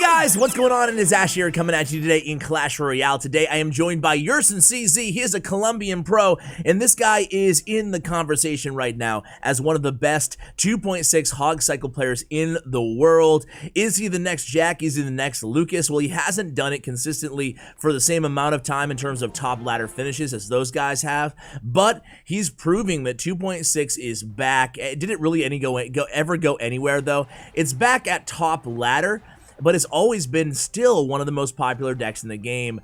Guys, what's going on? It is Ash here coming at you today in Clash Royale. Today I am joined by Yerson CZ. He is a Colombian pro, and this guy is in the conversation right now as one of the best 2.6 Hog Cycle players in the world. Is he the next Jack? Is he the next Lucas? Well, he hasn't done it consistently for the same amount of time in terms of top ladder finishes as those guys have, but he's proving that 2.6 is back. Did it really ever go anywhere though? It's back at top ladder, but it's always been still one of the most popular decks in the game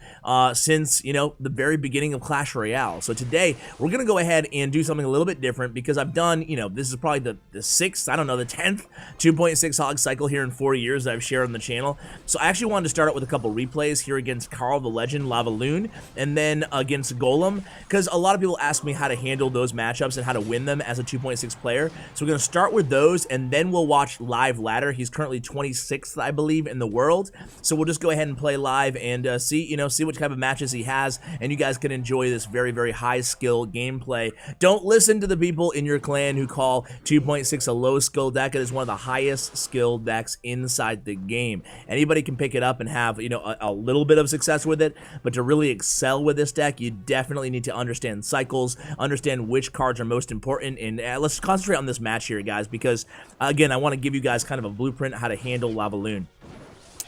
since, you know, the very beginning of Clash Royale. So today, we're going to go ahead and do something a little bit different because I've done, you know, this is probably the 6th, I don't know, the 10th 2.6 Hog Cycle here in 4 years that I've shared on the channel. So I actually wanted to start out with a couple replays here against Carl the Legend, Lavaloon, and then against Golem, because a lot of people ask me how to handle those matchups and how to win them as a 2.6 player. So we're going to start with those, and then we'll watch live ladder. He's currently 26th, I believe, in the world, so we'll just go ahead and play live and see what type of matches he has, and you guys can enjoy this very, very high skill gameplay. Don't listen to the people in your clan who call 2.6 a low skill deck. It is one of the highest skill decks inside the game. Anybody can pick it up and have, you know, a little bit of success with it, but to really excel with this deck, you definitely need to understand cycles, understand which cards are most important, and let's concentrate on this match here, guys, because again, I want to give you guys kind of a blueprint how to handle Lavaloon.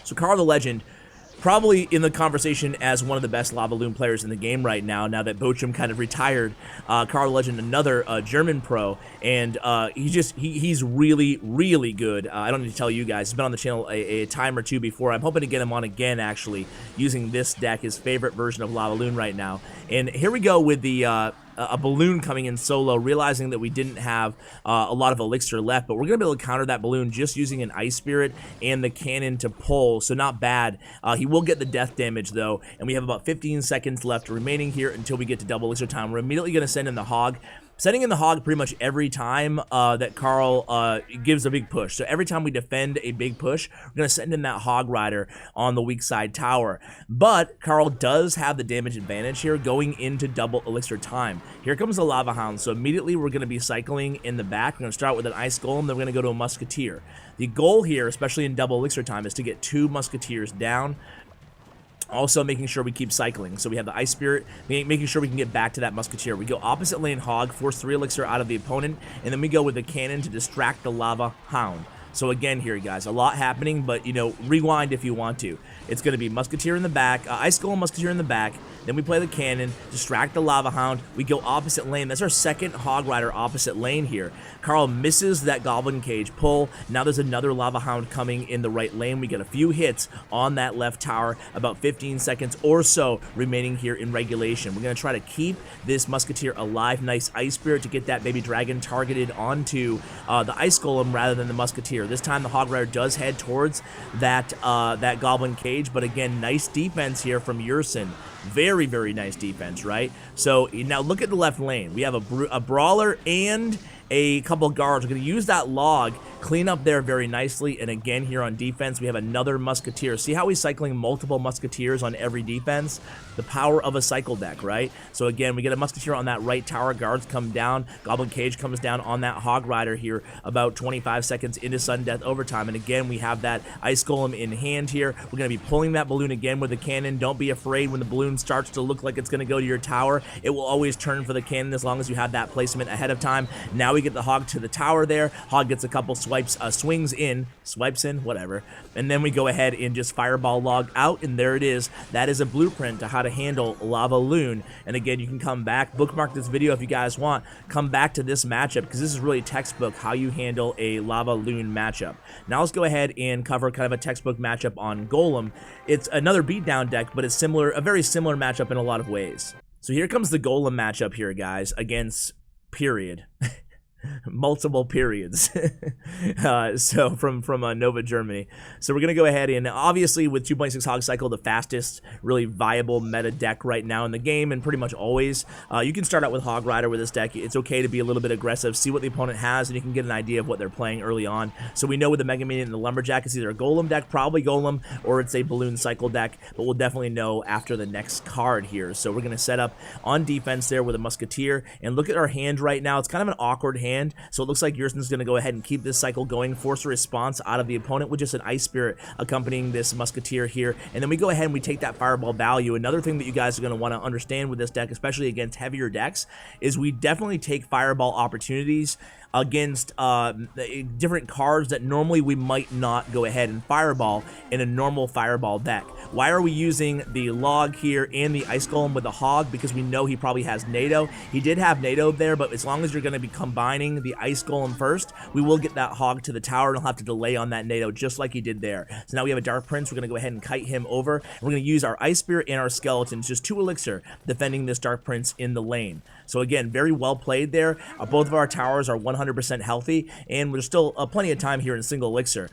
So Carl the Legend, probably in the conversation as one of the best Lavaloon players in the game right now, now that Bochum kind of retired. Carl the Legend, another German pro, and he's really, really good. I don't need to tell you guys, he's been on the channel a time or two before. I'm hoping to get him on again, actually, using this deck, his favorite version of Lavaloon right now. And here we go with the a balloon coming in solo, realizing that we didn't have a lot of elixir left, but we're going to be able to counter that balloon just using an ice spirit and the cannon to pull, so not bad. He will get the death damage though, and we have about 15 seconds left remaining here until we get to double elixir time. We're immediately going to send in the Hog. Sending in the Hog pretty much every time that Carl gives a big push. So every time we defend a big push, we're going to send in that Hog Rider on the weak side tower. But Carl does have the damage advantage here going into double elixir time. Here comes the Lava Hound. So immediately we're going to be cycling in the back. We're going to start with an Ice Golem, then we're going to go to a Musketeer. The goal here, especially in double elixir time, is to get 2 Musketeers down. Also making sure we keep cycling. So we have the Ice Spirit, making sure we can get back to that Musketeer. We go opposite lane Hog, force 3 elixir out of the opponent, and then we go with the cannon to distract the Lava Hound. So again here, guys, a lot happening, but, you know, rewind if you want to. It's going to be Musketeer in the back, Ice Golem, Musketeer in the back, then we play the cannon, distract the Lava Hound, we go opposite lane. That's our second Hog Rider opposite lane here. Carl misses that Goblin Cage pull. Now there's another Lava Hound coming in the right lane. We get a few hits on that left tower, about 15 seconds or so remaining here in regulation. We're going to try to keep this Musketeer alive. Nice Ice Spirit to get that baby dragon targeted onto the Ice Golem rather than the Musketeer. This time the Hog Rider does head towards that Goblin Cage, but again, nice defense here from Yerson. Very, very nice defense, right? So now look at the left lane. We have a Brawler and a couple of guards. We're going to use that log, clean up there very nicely, and again here on defense, we have another Musketeer. See how he's cycling multiple Musketeers on every defense? The power of a cycle deck, right? So again, we get a Musketeer on that right tower, guards come down, Goblin Cage comes down on that Hog Rider here about 25 seconds into sudden death overtime, and again, we have that Ice Golem in hand here. We're going to be pulling that balloon again with the cannon. Don't be afraid when the balloon starts to look like it's going to go to your tower. It will always turn for the cannon as long as you have that placement ahead of time. Now we get the Hog to the tower there. Hog gets a couple swipes, swipes in, whatever. And then we go ahead and just fireball log out, and there it is. That is a blueprint to how to handle Lavaloon. And again, you can come back, bookmark this video if you guys want, come back to this matchup, because this is really textbook how you handle a Lavaloon matchup. Now let's go ahead and cover kind of a textbook matchup on Golem. It's another beatdown deck, but it's similar, a very similar matchup in a lot of ways. So here comes the Golem matchup here, guys, against period. Multiple periods. So from Nova, Germany. So we're going to go ahead and obviously with 2.6 Hog Cycle, the fastest, really viable meta deck right now in the game, and pretty much always. You can start out with Hog Rider with this deck. It's okay to be a little bit aggressive, see what the opponent has, and you can get an idea of what they're playing early on. So we know with the Mega Minion and the Lumberjack, it's either a Golem deck, probably Golem, or it's a Balloon Cycle deck, but we'll definitely know after the next card here. So we're going to set up on defense there with a Musketeer, and look at our hand right now. It's kind of an awkward hand hand. So it looks like Yerson's going to go ahead and keep this cycle going, force a response out of the opponent with just an Ice Spirit accompanying this Musketeer here. And then we go ahead and we take that Fireball value. Another thing that you guys are going to want to understand with this deck, especially against heavier decks, is we definitely take Fireball opportunities against different cards that normally we might not go ahead and Fireball in a normal Fireball deck. Why are we using the Log here and the Ice Golem with the Hog? Because we know he probably has NATO. He did have NATO there, but as long as you're going to be combining the Ice Golem first, we will get that Hog to the tower and he'll have to delay on that NATO just like he did there. So now we have a Dark Prince. We're going to go ahead and kite him over. And we're going to use our Ice Spirit and our Skeletons, just 2 Elixir, defending this Dark Prince in the lane. So again, very well played there. Both of our towers are 100% healthy, and there's still plenty of time here in single Elixir.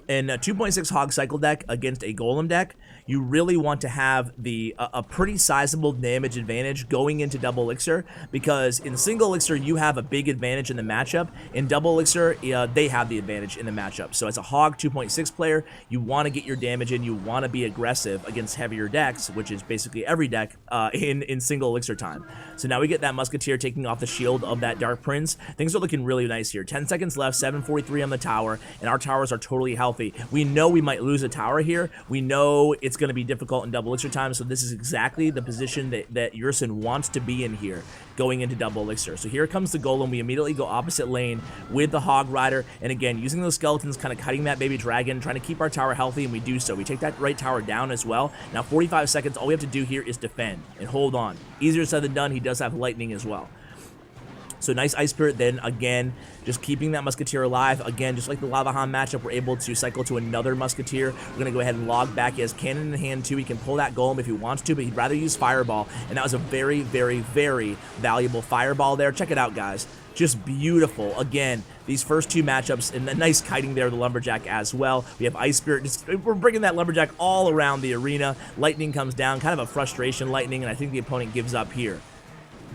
In a 2.6 Hog Cycle deck against a Golem deck, you really want to have a pretty sizable damage advantage going into double Elixir, because in single Elixir you have a big advantage in the matchup. In double Elixir, they have the advantage in the matchup. So as a Hog 2.6 player, you want to get your damage in, you want to be aggressive against heavier decks, which is basically every deck in single Elixir time. So now we get that Musketeer taking off the shield of that Dark Prince. Things are looking really nice here. 10 seconds left, 743 on the tower, and our towers are totally healthy. We know we might lose a tower here. We know it's going to be difficult in double Elixir time, so this is exactly the position that Yerson wants to be in here going into double Elixir. So here comes the Golem. We immediately go opposite lane with the Hog Rider, and again, using those Skeletons, kind of cutting that baby dragon, trying to keep our tower healthy, and we do so. We take that right tower down as well. Now 45 seconds, all we have to do here is defend and hold on. Easier said than done. He does have lightning as well. So nice Ice Spirit, then again, just keeping that Musketeer alive. Again, just like the Lava Hound matchup, we're able to cycle to another Musketeer. We're going to go ahead and log back. He has cannon in hand too. He can pull that Golem if he wants to, but he'd rather use Fireball. And that was a very, very, very valuable Fireball there. Check it out, guys. Just beautiful. Again, these first 2 matchups, and the nice kiting there, the Lumberjack as well. We have Ice Spirit. We're bringing that Lumberjack all around the arena. Lightning comes down, kind of a frustration lightning, and I think the opponent gives up here.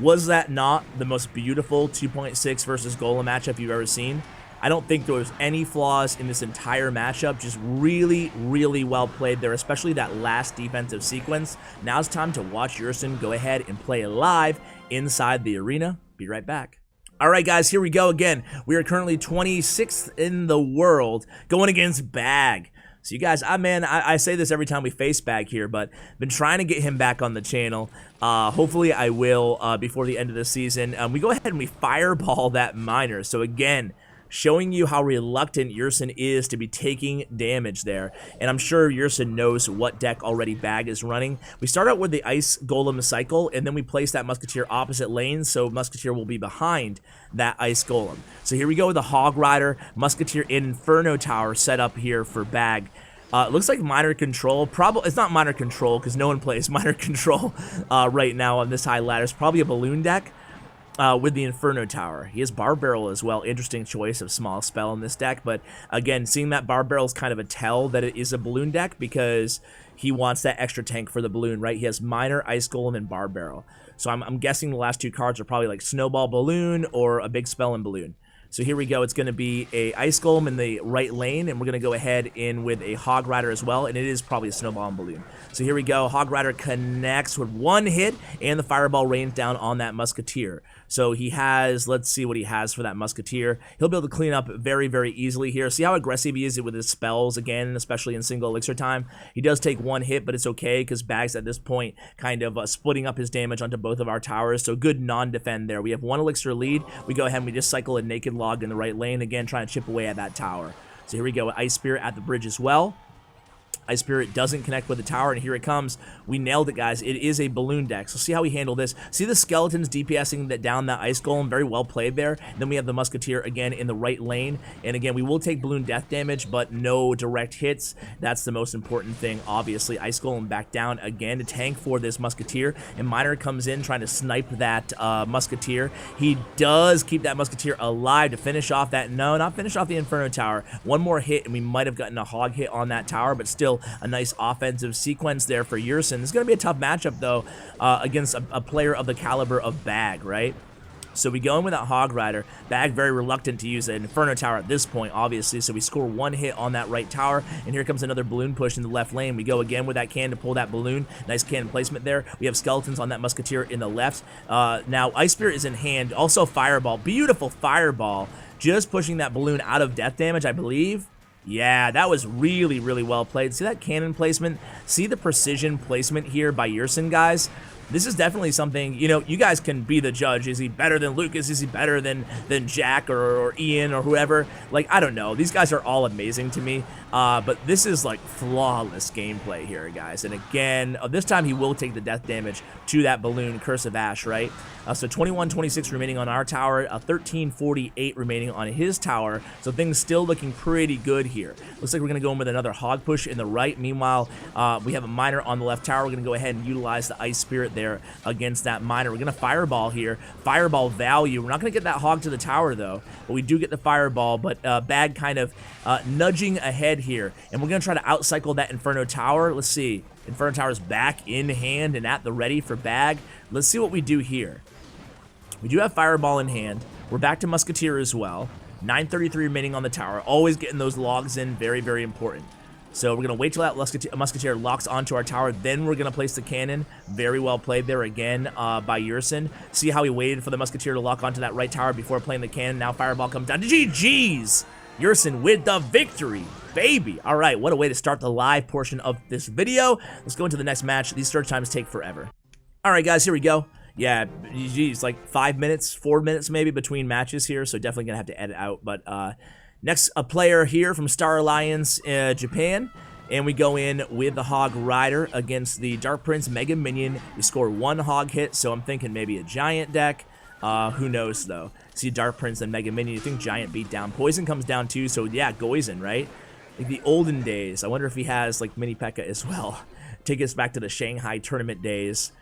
Was that not the most beautiful 2.6 versus Golem matchup you've ever seen? I don't think there was any flaws in this entire matchup. Just really, really well played there, especially that last defensive sequence. Now it's time to watch Yerson go ahead and play live inside the arena. Be right back. All right, guys, here we go again. We are currently 26th in the world going against Bag. So you guys, I say this every time we face Bag here, but been trying to get him back on the channel. Hopefully I will before the end of the season. We go ahead and we Fireball that Miner. So again, showing you how reluctant Yerson is to be taking damage there. And I'm sure Yerson knows what deck already Bag is running. We start out with the Ice Golem cycle, and then we place that Musketeer opposite lane, so Musketeer will be behind that Ice Golem. So here we go with the Hog Rider, Musketeer Inferno Tower set up here for Bag. It looks like Minor Control. It's not Minor Control because no one plays Minor Control right now on this high ladder. It's probably a Balloon deck. With the Inferno Tower. He has Barb Barrel as well. Interesting choice of small spell in this deck, but again, seeing that Barb Barrel is kind of a tell that it is a Balloon deck because he wants that extra tank for the Balloon, right? He has Miner, Ice Golem, and Barb Barrel. So I'm guessing the last 2 cards are probably like Snowball Balloon or a Big Spell and Balloon. So here we go. It's going to be a Ice Golem in the right lane, and we're going to go ahead in with a Hog Rider as well, and it is probably a Snowball and Balloon. So here we go. Hog Rider connects with 1 hit, and the Fireball rains down on that Musketeer. So he has, let's see what he has for that Musketeer. He'll be able to clean up very, very easily here. See how aggressive he is with his spells, again, especially in single Elixir time. He does take 1 hit, but it's okay because Bag's at this point kind of splitting up his damage onto both of our towers. So good non-defend there. We have 1 Elixir lead. We go ahead and we just cycle a Naked Log in the right lane, again, trying to chip away at that tower. So here we go with Ice Spirit at the bridge as well. Ice Spirit doesn't connect with the tower, and here it comes. We nailed it, guys. It is a Balloon deck, so see how we handle this. See the Skeletons DPSing that down that Ice Golem. Very well played there. Then we have the Musketeer again in the right lane, and again, we will take Balloon death damage, but no direct hits. That's the most important thing, obviously. Ice Golem back down again to tank for this Musketeer, and Miner comes in trying to snipe that Musketeer. He does keep that Musketeer alive to finish off that, no, not finish off the Inferno Tower. 1 more hit, and we might have gotten a Hog hit on that tower, but still a nice offensive sequence there for Yerson. It's going to be a tough matchup, though, against a player of the caliber of Bag, right? So we go in with that Hog Rider. Bag very reluctant to use an Inferno Tower at this point, obviously, so we score 1 hit on that right tower, and here comes another balloon push in the left lane. We go again with that cannon to pull that balloon. Nice cannon placement there. We have skeletons on that Musketeer in the left. Now, Ice Spirit is in hand. Also, Fireball. Beautiful Fireball. Just pushing that balloon out of death damage, I believe. Yeah, that was really, really well played. See that cannon placement? See the precision placement here by Yerson, guys? This is definitely something, you know, you guys can be the judge. Is he better than Lucas? Is he better than Jack or Ian or whoever? Like, I don't know. These guys are all amazing to me. But this is like flawless gameplay here, guys. And again, this time he will take the death damage to that balloon, Curse of Ash, right? So 21-26 remaining on our tower, 13-48 remaining on his tower. So things still looking pretty good here. Looks like we're going to go in with another hog push in the right. Meanwhile, we have a miner on the left tower. We're going to go ahead and utilize the Ice Spirit there against that miner. We're going to fireball here. Fireball value. We're not going to get that hog to the tower, though. But we do get the fireball. But Bag kind of nudging ahead here. And we're going to try to outcycle that Inferno Tower. Let's see. Inferno Tower's back in hand and at the ready for Bag. Let's see what we do here. We do have Fireball in hand. We're back to Musketeer as well. 9:33 remaining on the tower. Always getting those logs in. Very, very important. So we're going to wait till that Musketeer locks onto our tower. Then we're going to place the cannon. Very well played there again by Yerson. See how he waited for the Musketeer to lock onto that right tower before playing the cannon. Now Fireball comes down. GG's! Yerson with the victory, baby. All right, what a way to start the live portion of this video. Let's go into the next match. These search times take forever. All right, guys, here we go. Yeah, geez, like 5 minutes, 4 minutes maybe between matches here, so definitely gonna have to edit out. But next, a player here from Star Alliance, Japan, and we go in with the Hog Rider against the Dark Prince Mega Minion. We score 1 hog hit, so I'm thinking maybe a Giant deck. Who knows though? See Dark Prince and Mega Minion. You think Giant beat down? Poison comes down too, so yeah, Goizen, right? Like the olden days. I wonder if he has like Mini P.E.K.K.A. as well. Take us back to the Shanghai tournament days.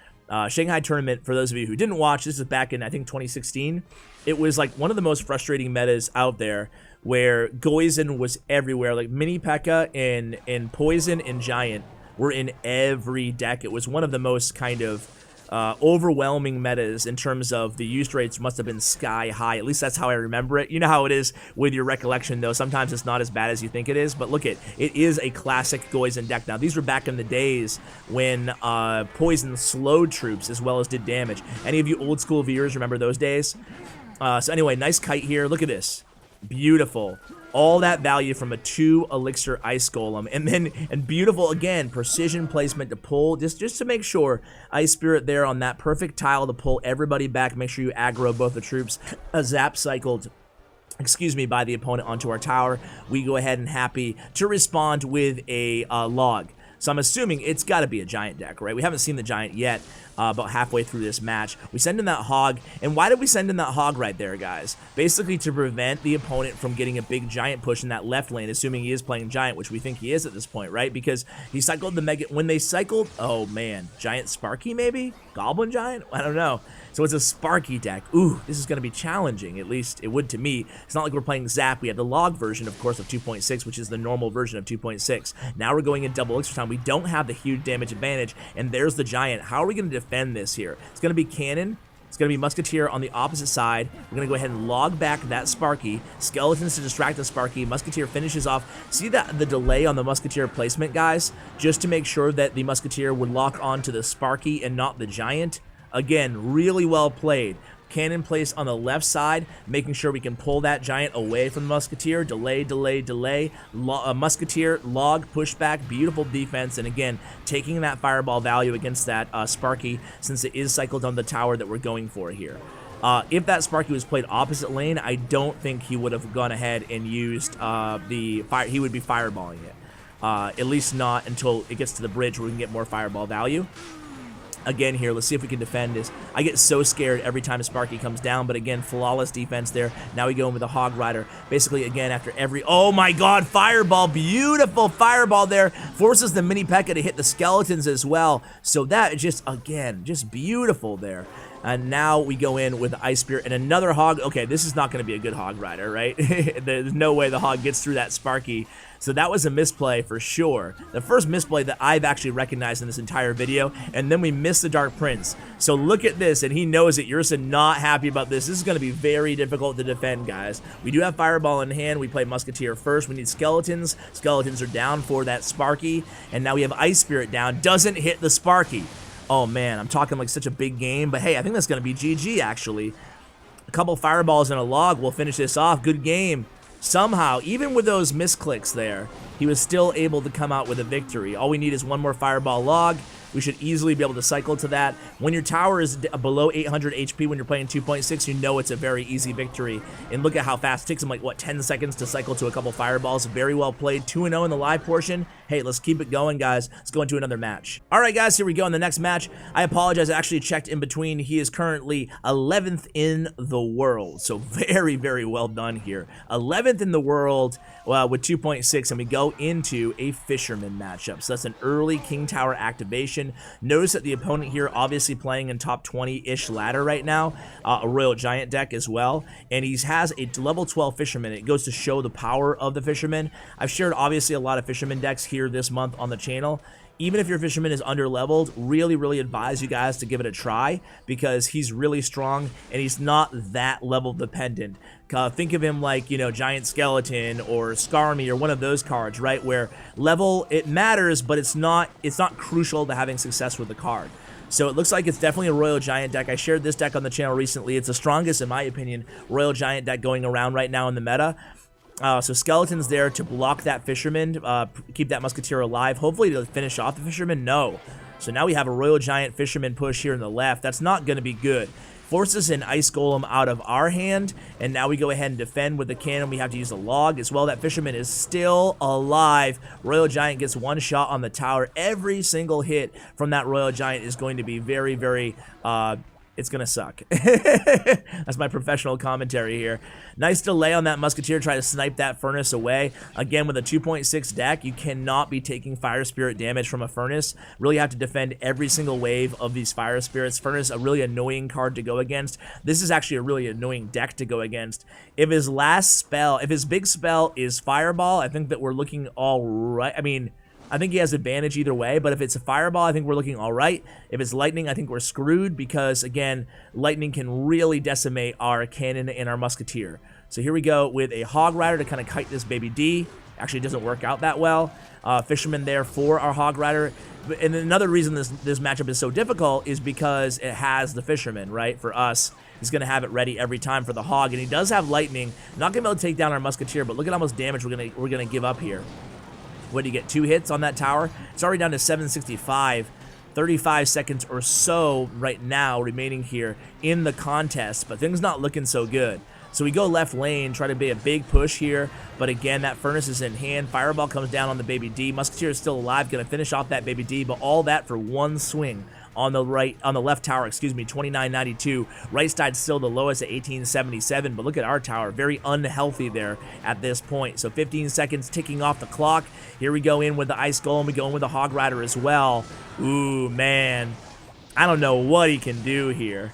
Shanghai tournament, for those of you who didn't watch, this is back in, I think, 2016. It was like one of the most frustrating metas out there where Goizen was everywhere. Like Mini P.E.K.K.A. and Poison and Giant were in every deck. It was one of the most kind of overwhelming metas in terms of the use rates must have been sky high. At least that's how I remember it. You know how it is with your recollection, though. Sometimes it's not as bad as you think it is. But look, it is a classic Goizen deck. Now, these were back in the days when Poison slowed troops as well as did damage. Any of you old school viewers remember those days? So anyway, nice kite here. Look at this. Beautiful. All that value from a 2 elixir ice golem, and beautiful again precision placement to pull just to make sure Ice Spirit there on that perfect tile to pull everybody back. Make sure you aggro both the troops. A zap cycled, excuse me, by the opponent onto our tower. We go ahead and happy to respond with a log. So I'm assuming it's got to be a Giant deck, right? We haven't seen the Giant yet. About halfway through this match, we send in that hog. And why did we send in that hog right there, guys? Basically to prevent the opponent from getting a big Giant push in that left lane, assuming he is playing Giant, which we think he is at this point, right? Because he cycled the Mega. When they cycled, oh man, Giant Sparky maybe? Goblin Giant? I don't know. So it's a Sparky deck. Ooh, this is going to be challenging. At least it would to me. It's not like we're playing Zap. We have the log version, of course, of 2.6, which is the normal version of 2.6. Now we're going in double elixir time. We don't have the huge damage advantage, and there's the Giant. How are we going to defend this here? It's going to be cannon. It's going to be Musketeer on the opposite side. We're going to go ahead and log back that Sparky. Skeletons to distract the Sparky. Musketeer finishes off. See that the delay on the Musketeer placement, guys? Just to make sure that the Musketeer would lock onto the Sparky and not the Giant. Again, really well played. Cannon placed on the left side, making sure we can pull that Giant away from the Musketeer. Delay, delay, delay. Musketeer, log, pushback, beautiful defense. And again, taking that fireball value against that Sparky, since it is cycled on the tower that we're going for here. If that Sparky was played opposite lane, I don't think he would have gone ahead and used the fire. He would be fireballing it. At least not until it gets to the bridge where we can get more fireball value. Again here, let's see if we can defend this. I get so scared every time Sparky comes down, but again, flawless defense there. Now we go in with a Hog Rider. Basically, again, after every... Oh my god, fireball! Beautiful fireball there. Forces the Mini P.E.K.K.A. to hit the skeletons as well. So that is just, again, just beautiful there. And now we go in with Ice Spirit and another Hog. Okay, this is not going to be a good Hog Rider, right? There's no way the Hog gets through that Sparky. So that was a misplay for sure. The first misplay that I've actually recognized in this entire video. And then we missed the Dark Prince. So look at this, and he knows it. Yerson not happy about this. This is going to be very difficult to defend, guys. We do have Fireball in hand. We play Musketeer first. We need Skeletons. Skeletons are down for that Sparky. And now we have Ice Spirit down. Doesn't hit the Sparky. Oh man, I'm talking like such a big game, but hey, I think that's going to be GG actually. A couple fireballs and a log will finish this off. Good game. Somehow, even with those misclicks there, he was still able to come out with a victory. All we need is one more fireball log. We should easily be able to cycle to that. When your tower is below 800 HP when you're playing 2.6, you know it's a very easy victory. And look at how fast. It takes him like, what, 10 seconds to cycle to a couple fireballs. Very well played. 2-0 in the live portion. Hey, let's keep it going, guys. Let's go into another match. All right, guys, here we go in the next match. I apologize. I actually checked in between. He is currently 11th in the world. So very, very well done here. 11th in the world with 2.6, and we go into a Fisherman matchup. So that's an early King Tower activation. Notice that the opponent here obviously playing in top 20-ish ladder right now, a Royal Giant deck as well, and he has a level 12 Fisherman. It goes to show the power of the Fisherman. I've shared obviously a lot of Fisherman decks here this month on the channel. Even if your Fisherman is under-leveled, really advise you guys to give it a try because he's really strong and he's not that level dependent. Think of him like, you know, Giant Skeleton or Skarmy or one of those cards, right? Where level, it matters, but it's not crucial to having success with the card. So it looks like it's definitely a Royal Giant deck. I shared this deck on the channel recently. It's the strongest, in my opinion, Royal Giant deck going around right now in the meta. So Skeleton's there to block that Fisherman, keep that Musketeer alive, hopefully to finish off the Fisherman. No. So now we have a Royal Giant Fisherman push here in the left. That's not going to be good. Forces an Ice Golem out of our hand, and now we go ahead and defend with the cannon. We have to use a log as well. That Fisherman is still alive. Royal Giant gets one shot on the tower. Every single hit from that Royal Giant is going to be very, it's gonna suck. That's my professional commentary here. Nice delay on that Musketeer, try to snipe that Furnace away. Again, with a 2.6 deck, you cannot be taking Fire Spirit damage from a Furnace. Really have to defend every single wave of these Fire Spirits. Furnace, a really annoying card to go against. This is actually a really annoying deck to go against. If his last spell, if his big spell is Fireball, I think that we're looking all right. I mean, I think he has advantage either way, but if it's a Fireball, I think we're looking all right. If it's Lightning, I think we're screwed because, again, Lightning can really decimate our Cannon and our Musketeer. So here we go with a Hog Rider to kind of kite this baby D. Actually, it doesn't work out that well. Fisherman there for our Hog Rider. And another reason this matchup is so difficult is because it has the Fisherman, right? For us, he's going to have it ready every time for the Hog, and he does have Lightning. Not going to be able to take down our Musketeer, but look at how much damage we're going to give up here. What do you get? 2 hits on that tower? It's already down to 765. 35 seconds or so right now remaining here in the contest, but things not looking so good. So we go left lane, try to be a big push here, but again, that Furnace is in hand. Fireball comes down on the baby D. Musketeer is still alive, going to finish off that baby D, but all that for one swing. On the left tower, excuse me, 2992. Right side still the lowest at 1877, but look at our tower, very unhealthy there at this point. So 15 seconds ticking off the clock. Here we go in with the Ice Golem. We go in with the Hog Rider as well. Ooh, man. I don't know what he can do here.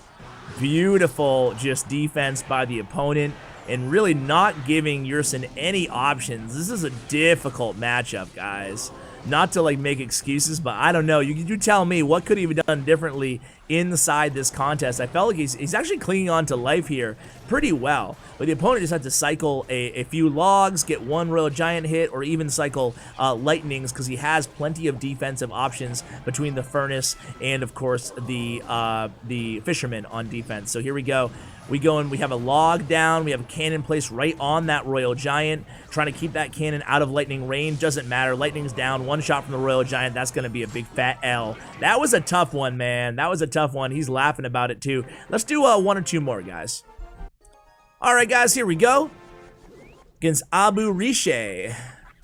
Beautiful just defense by the opponent and really not giving Yerson any options. This is a difficult matchup, guys. Not to like make excuses, but I don't know. You tell me, what could he have done differently inside this contest? I felt like he's actually clinging on to life here pretty well, but the opponent just had to cycle a few logs, get one Royal Giant hit, or even cycle lightnings because he has plenty of defensive options between the Furnace and, of course, the Fisherman on defense. So here we go. We go and we have a log down. We have a cannon placed right on that Royal Giant, trying to keep that cannon out of lightning range. Doesn't matter. Lightning's down. One shot from the Royal Giant. That's going to be a big fat L. That was a tough one, man. That was a tough one. He's laughing about it too. Let's do one or two more, guys. All right, guys, here we go. Against Abu Riche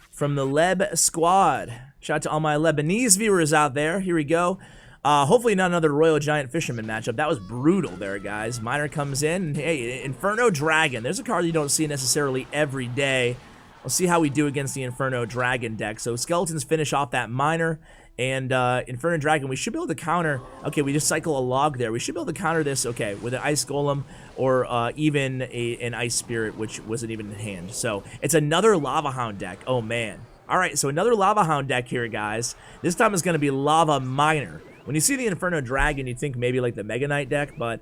from the Leb squad. Shout out to all my Lebanese viewers out there. Here we go. Hopefully not another Royal Giant Fisherman matchup. That was brutal there, guys. Miner comes in. And, hey, Inferno Dragon. There's a card you don't see necessarily every day. We'll see how we do against the Inferno Dragon deck. So Skeletons finish off that Miner. And Inferno Dragon, we should be able to counter. Okay, we just cycle a log there. We should be able to counter this, okay, with an Ice Golem or even an Ice Spirit, which wasn't even in hand. So it's another Lava Hound deck. Oh, man. All right, so another Lava Hound deck here, guys. This time it's going to be Lava Miner. When you see the Inferno Dragon, you think maybe like the Mega Knight deck, but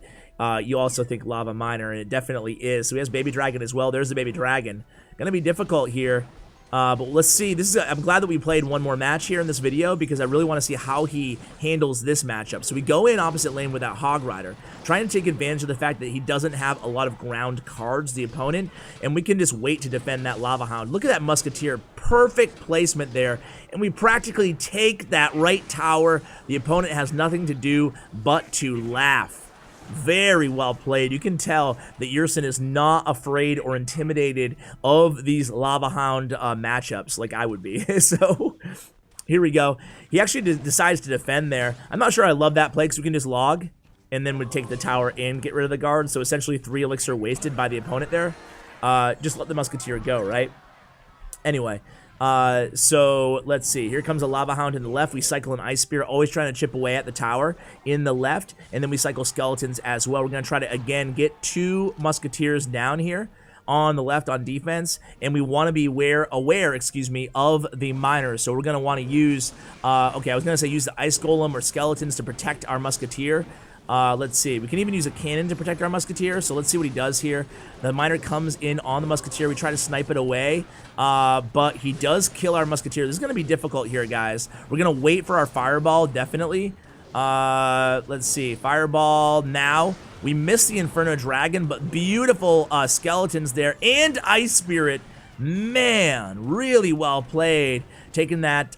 you also think Lava Miner, and it definitely is. So he has Baby Dragon as well. There's the Baby Dragon. Going to be difficult here. But let's see. I'm glad that we played one more match here in this video because I really want to see how he handles this matchup. So we go in opposite lane with that Hog Rider, trying to take advantage of the fact that he doesn't have a lot of ground cards, the opponent, and we can just wait to defend that Lava Hound. Look at that Musketeer. Perfect placement there, and we practically take that right tower. The opponent has nothing to do but to laugh. Very well played. You can tell that Yerson is not afraid or intimidated of these Lava Hound matchups like I would be. So here we go. He actually decides to defend there. I'm not sure I love that play because we can just log and then would take the tower and get rid of the guard. So essentially 3 elixir wasted by the opponent there. Just let the Musketeer go, right? Anyway. So let's see. Here comes a Lava Hound in the left. We cycle an Ice Spear, always trying to chip away at the tower in the left. And then we cycle Skeletons as well. We're going to try to, again, get 2 Musketeers down here on the left on defense. And we want to be aware, of the miners. So we're going to want to use, okay, I was going to say use the Ice Golem or Skeletons to protect our Musketeer. Let's see. We can even use a cannon to protect our Musketeer, so let's see what he does here. The Miner comes in on the Musketeer. We try to snipe it away, but he does kill our Musketeer. This is going to be difficult here, guys. We're going to wait for our Fireball, definitely. Let's see. Fireball now. We missed the Inferno Dragon, but beautiful Skeletons there, and Ice Spirit. Man, really well played. Taking that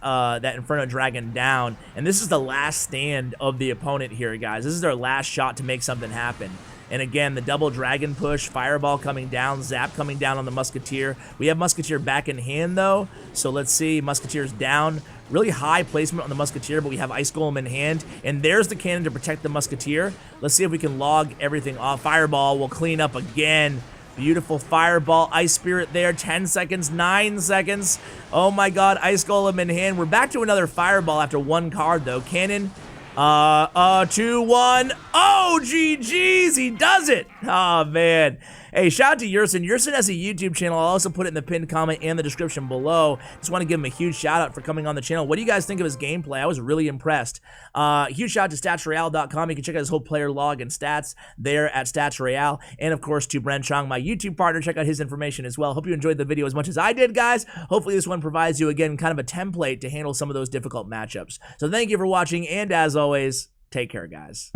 Inferno Dragon down. And this is the last stand of the opponent here, guys. This is their last shot to make something happen. And again, the double Dragon push, Fireball coming down, Zap coming down on the Musketeer. We have Musketeer back in hand, though. So let's see. Musketeer's down. Really high placement on the Musketeer, but we have Ice Golem in hand. And there's the cannon to protect the Musketeer. Let's see if we can log everything off. Fireball will clean up again. Beautiful Fireball, Ice Spirit there, 10 seconds, 9 seconds. Oh my god, Ice Golem in hand. We're back to another Fireball after 1 card though. Cannon, 2, 1. Oh, GG's, he does it. Oh man. Hey, shout out to Yerson. Yerson has a YouTube channel. I'll also put it in the pinned comment and the description below. Just want to give him a huge shout out for coming on the channel. What do you guys think of his gameplay? I was really impressed. Huge shout out to statsroyale.com. You can check out his whole player log and stats there at Stats Royale. And of course to Bren Chong, my YouTube partner. Check out his information as well. Hope you enjoyed the video as much as I did, guys. Hopefully this one provides you, again, kind of a template to handle some of those difficult matchups. So thank you for watching, and as always, take care, guys.